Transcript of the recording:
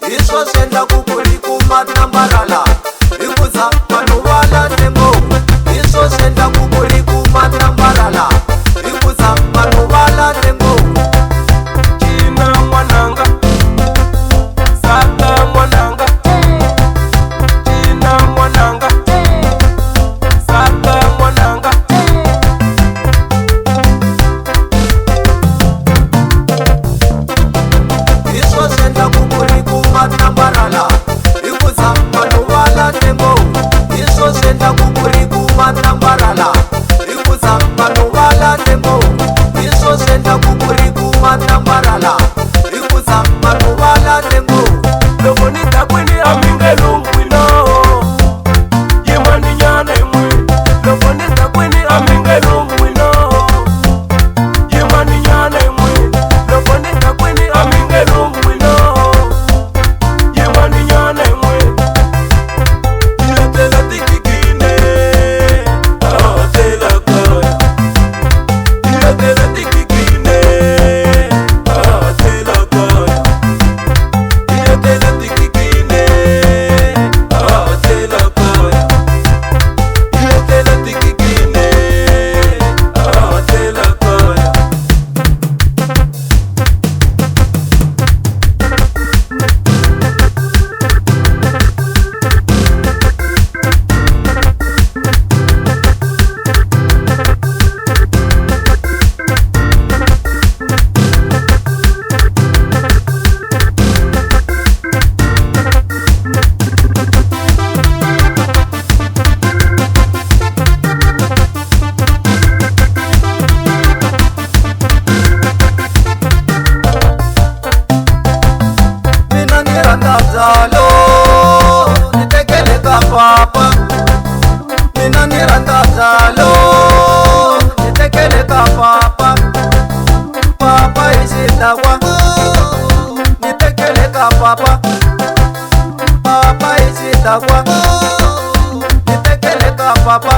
iswo senda kukuli kumatambarala ikuza vanhu valatembo iswo senda kukuli kumatambarala ikuza vanhu valatembo China mwananga Saka mwananga China mwananga Saka mwananga iswo senda kukuli kumatambarala ikuza vanhu valatembo iswo senda kukuli kumatambarala ikuza vanhu valatembo iswo senda kukuli kumatambarala ikuza vanhu valatembo Loko nitakwini amingelungwino Yimani nyane mwe Loko nitakwini amingelungwino Yimani nyane mwe Loko nitakwini amingelungwino Yimani nyane mwe Yatela tikikine Atela kaya Yatela tikikine Atela kaya Yatela tikikine Atela kaya Yatela tikikine Atela kaya mina ni rhandza byalo ni tekele ka papa mina ni rhandza byalo ni tekele ka papa papa hi xidakwa ni tekele ka papa papa hi xidakwa ni tekele ka papa